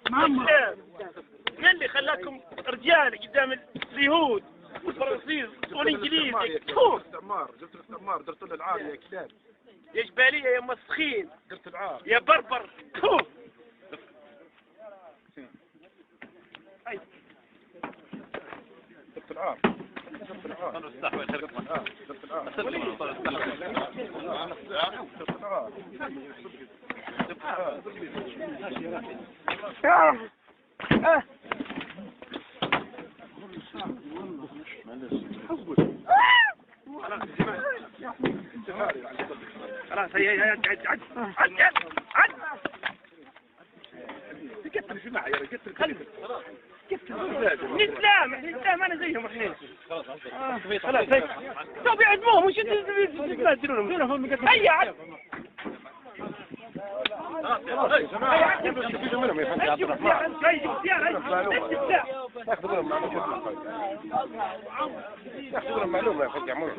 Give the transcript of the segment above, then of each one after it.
من اللي خلاكم رجال قدام اليهود والفرنسيس والانجليز؟ الاستعمار، جبت الاستعمار درتوا له العار يا كلاب، يا جباليه يا مسخين، درت العار يا بربر. درت العار درت العار خلاص هي عد كتر جماعة يا رجال كتر الاسلام انا زيهم احنا. خلاص هيك تو بيعدموهم وش تنزلونهم هيا عد. معلومة يا اخي عمر.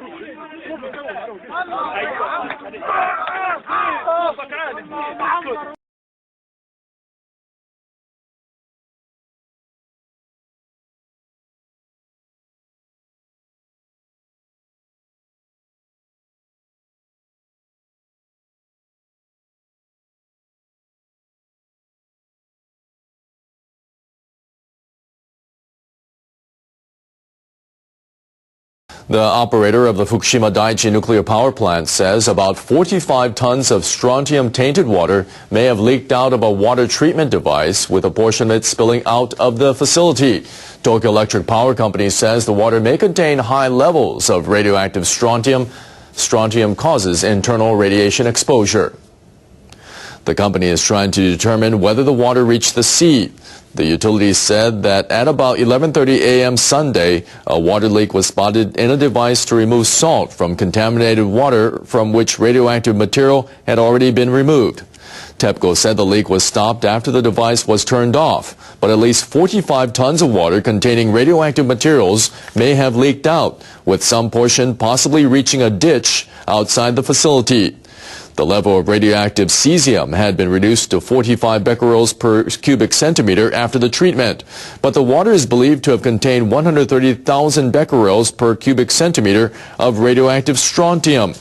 The operator of the Fukushima Daiichi nuclear power plant says about 45 tons of strontium-tainted water may have leaked out of a water treatment device, with a portion of it spilling out of the facility. Tokyo Electric Power Company says the water may contain high levels of radioactive strontium. Strontium causes internal radiation exposure. The company is trying to determine whether the water reached the sea. The utility said that at about 11:30 a.m. Sunday, a water leak was spotted in a device to remove salt from contaminated water from which radioactive material had already been removed. TEPCO said the leak was stopped after the device was turned off, but at least 45 tons of water containing radioactive materials may have leaked out, with some portion possibly reaching a ditch outside the facility. The level of radioactive cesium had been reduced to 45 becquerels per cubic centimeter after the treatment, but the water is believed to have contained 130,000 becquerels per cubic centimeter of radioactive strontium.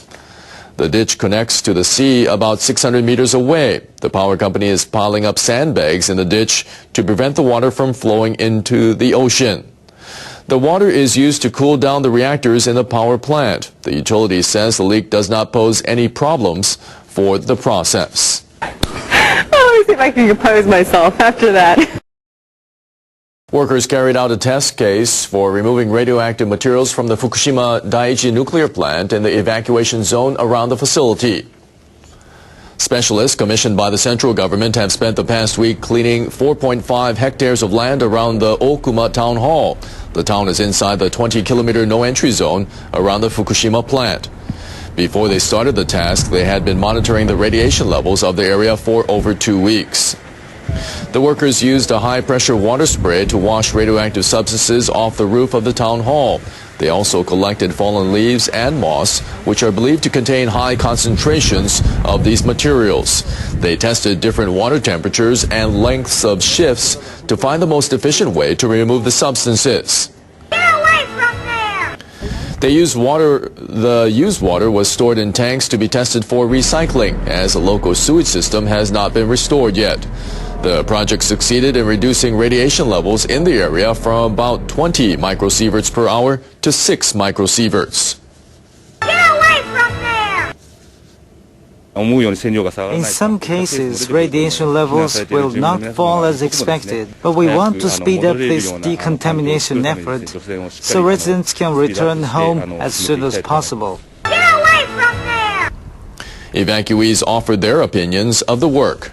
The ditch connects to the sea about 600 meters away. The power company is piling up sandbags in the ditch to prevent the water from flowing into the ocean. The water is used to cool down the reactors in the power plant. The utility says the leak does not pose any problems for the process. Let me see if I can compose myself after that. Workers carried out a test case for removing radioactive materials from the Fukushima Daiichi nuclear plant in the evacuation zone around the facility. Specialists commissioned by the central government have spent the past week cleaning 4.5 hectares of land around the Okuma town hall. The town is inside the 20-kilometer no-entry zone around the Fukushima plant. Before they started the task, they had been monitoring the radiation levels of the area for over 2 weeks. The workers used a high-pressure water spray to wash radioactive substances off the roof of the town hall. They also collected fallen leaves and moss, which are believed to contain high concentrations of these materials. They tested different water temperatures and lengths of shifts to find the most efficient way to remove the substances. Get away from there! The used water was stored in tanks to be tested for recycling, as the local sewage system has not been restored yet. The project succeeded in reducing radiation levels in the area from about 20 microsieverts per hour to 6 microsieverts. Get away from there! In some cases, radiation levels will not fall as expected, but we want to speed up this decontamination effort so residents can return home as soon as possible. Get away from there! Evacuees offered their opinions of the work.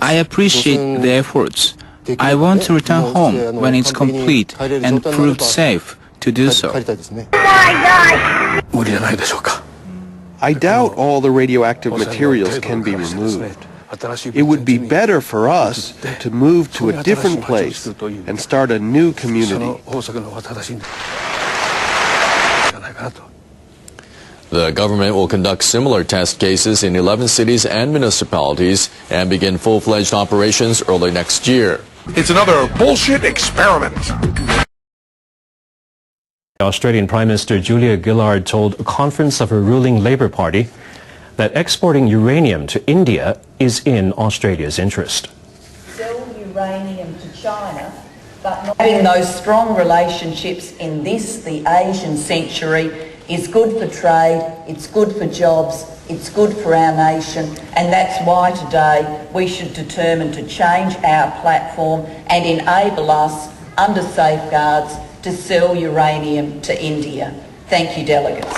I appreciate the efforts. I want to return home when it's complete and proved safe to do so. Oh my God! I doubt all the radioactive materials can be removed. It would be better for us to move to a different place and start a new community. The government will conduct similar test cases in 11 cities and municipalities and begin full-fledged operations early next year. It's another bullshit experiment. Australian Prime Minister Julia Gillard told a conference of her ruling Labour Party that exporting uranium to India is in Australia's interest. Sell uranium to China, but not having those strong relationships in this, the Asian century, is good for trade, it's good for jobs, it's good for our nation, and that's why today we should determine to change our platform and enable us, under safeguards, to sell uranium to India. Thank you, delegates.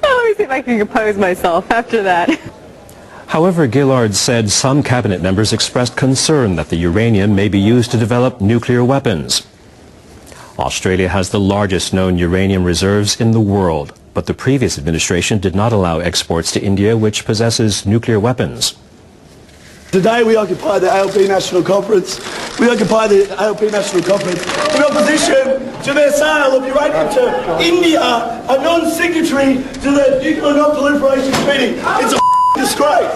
Let me see if I can compose myself after that. However, Gillard said some cabinet members expressed concern that the uranium may be used to develop nuclear weapons. Australia has the largest known uranium reserves in the world, but the previous administration did not allow exports to India, which possesses nuclear weapons. Today we occupy the ALP National Conference. We occupy the ALP National Conference in opposition to their sale of uranium to India, a non-signatory to the Nuclear Non-Proliferation Treaty. It's a disgrace.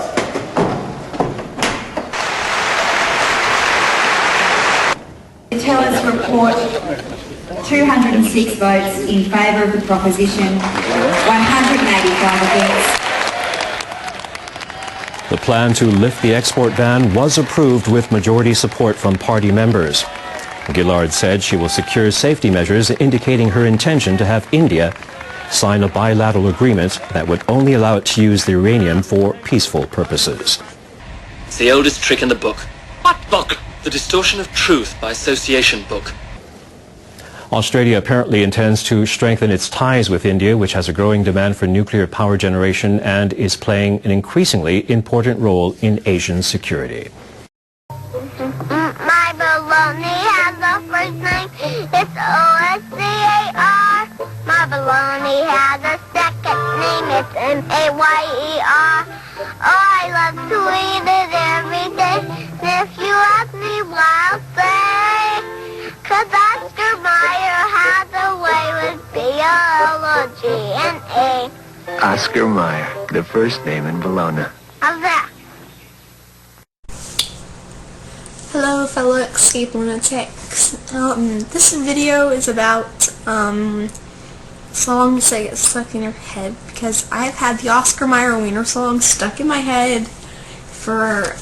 The Tellers report 206 votes in favour of the proposition, 185 against. The plan to lift the export ban was approved with majority support from party members. Gillard said she will secure safety measures indicating her intention to have India sign a bilateral agreement that would only allow it to use the uranium for peaceful purposes. It's the oldest trick in the book. What book? The Distortion of Truth by Association book. Australia apparently intends to strengthen its ties with India, which has a growing demand for nuclear power generation and is playing an increasingly important role in Asian security. My baloney has a first name, it's O-S-C-A-R. My baloney has a second name, it's M-A-Y-E-R. Oh, I love to eat it every day, and if you ask me why, I'll say, 'cause Oscar Mayer has a way with B-O-L-O-G-N-A. Oscar Mayer, the first name in Bologna. How's that? Hello fellow Escape Lunatics. This video is about songs that get stuck in your head, because I've had the Oscar Mayer Wiener song stuck in my head for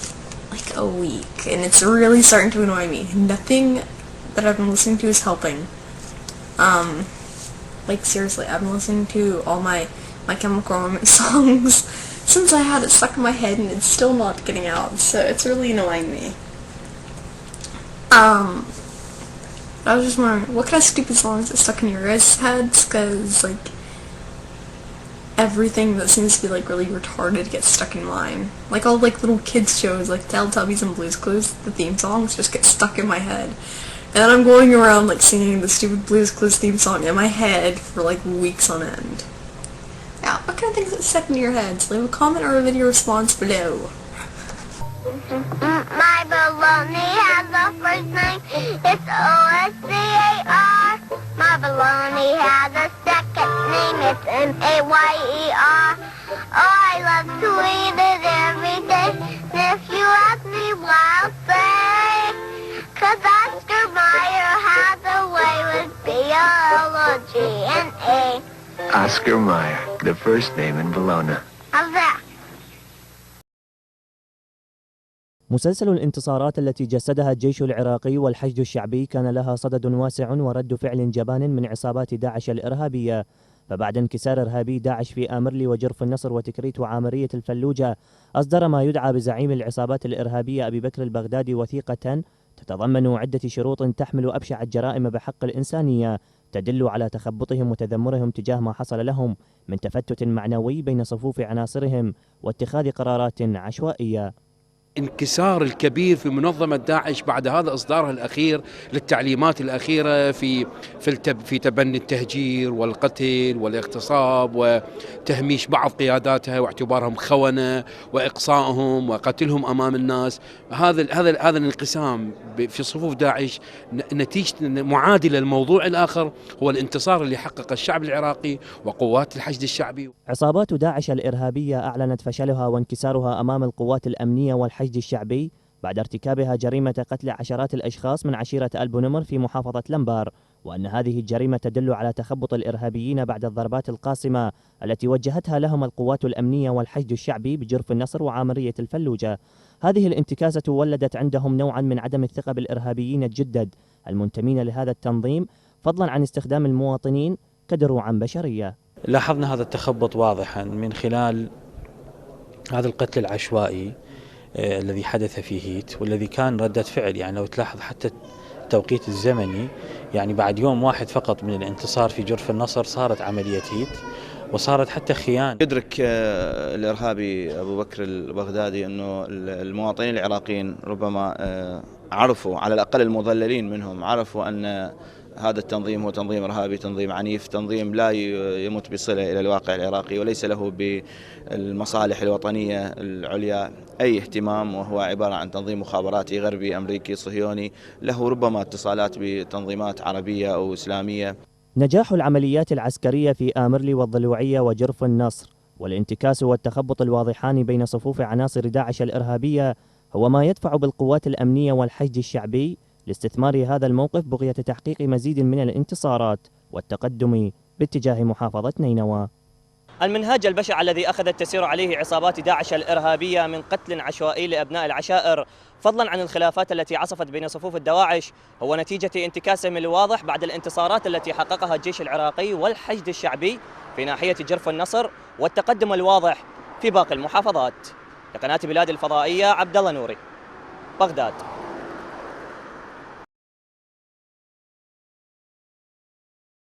like a week, and it's really starting to annoy me. Nothing that I've been listening to is helping. Like seriously, I've been listening to all my Chemical Romance songs since I had it stuck in my head, and it's still not getting out, so it's really annoying me. I was just wondering, what kind of stupid songs get stuck in your guys' heads? Because, like, everything that seems to be, like, really retarded gets stuck in mine. Like, all, like, little kids shows, like Teletubbies and Blue's Clues, the theme songs just get stuck in my head. And then I'm going around, like, singing the stupid Blue's Clues theme song in my head for, like, weeks on end. Yeah, what kind of things get stuck in your heads? Leave a comment or a video response below. My baloney has a first name, it's O-S-C-A-R. My baloney has a second name, it's M-A-Y-E-R. Oh, I love to eat it every day, and if you ask me why, I'll say, 'cause Oscar Mayer has a way with B-O-L-O-G-N-A. Oscar Mayer, the first name in Bologna. How's that? مسلسل الانتصارات التي جسدها الجيش العراقي والحشد الشعبي كان لها صدد واسع ورد فعل جبان من عصابات داعش الإرهابية. فبعد انكسار إرهابي داعش في آمرلي وجرف النصر وتكريت وعامرية الفلوجة، أصدر ما يدعى بزعيم العصابات الإرهابية أبي بكر البغدادي وثيقة تتضمن عدة شروط تحمل أبشع الجرائم بحق الإنسانية، تدل على تخبطهم وتذمرهم تجاه ما حصل لهم من تفتت معنوي بين صفوف عناصرهم واتخاذ قرارات عشوائية. الانكسار الكبير في منظمة داعش بعد هذا إصدارها الأخير للتعليمات الأخيرة في تبني التهجير والقتل والاغتصاب وتهميش بعض قياداتها واعتبارهم خونة وإقصائهم وقتلهم أمام الناس. هذا الانقسام في صفوف داعش نتيجة معادلة للموضوع الآخر هو الانتصار اللي حقق الشعب العراقي وقوات الحشد الشعبي. عصابات داعش الإرهابية أعلنت فشلها وانكسارها أمام القوات الأمنية والحشد الشعبي بعد ارتكابها جريمة قتل عشرات الأشخاص من عشيرة البونمر في محافظة لمبار، وأن هذه الجريمة تدل على تخبط الإرهابيين بعد الضربات القاصمة التي وجهتها لهم القوات الأمنية والحشد الشعبي بجرف النصر وعامرية الفلوجة. هذه الانتكاسة ولدت عندهم نوعا من عدم الثقة بالإرهابيين الجدد المنتمين لهذا التنظيم، فضلا عن استخدام المواطنين كدروعا بشرية. لاحظنا هذا التخبط واضحا من خلال هذا القتل العشوائي الذي حدث في هيت، والذي كان ردة فعل، يعني لو تلاحظ حتى التوقيت الزمني، يعني بعد يوم واحد فقط من الانتصار في جرف النصر صارت عملية هيت وصارت حتى خيانة. يدرك الإرهابي أبو بكر البغدادي أنه المواطنين العراقيين ربما عرفوا، على الأقل المضللين منهم عرفوا أن هذا التنظيم هو تنظيم إرهابي، تنظيم عنيف، تنظيم لا يمت بصلة إلى الواقع العراقي وليس له بالمصالح الوطنية العليا أي اهتمام، وهو عبارة عن تنظيم مخابراتي غربي أمريكي صهيوني له ربما اتصالات بتنظيمات عربية أو إسلامية. نجاح العمليات العسكرية في آمرلي والضلوعية وجرف النصر والانتكاس والتخبط الواضحان بين صفوف عناصر داعش الإرهابية هو ما يدفع بالقوات الأمنية والحشد الشعبي لاستثمار هذا الموقف بغية تحقيق مزيد من الانتصارات والتقدم باتجاه محافظة نينوى. المنهاج البشع الذي أخذت تسير عليه عصابات داعش الإرهابية من قتل عشوائي لأبناء العشائر، فضلا عن الخلافات التي عصفت بين صفوف الدواعش، هو نتيجة انتكاسهم الواضح بعد الانتصارات التي حققها الجيش العراقي والحشد الشعبي في ناحية جرف النصر والتقدم الواضح في باقي المحافظات. لقناة بلاد الفضائية، عبد الله نوري، بغداد.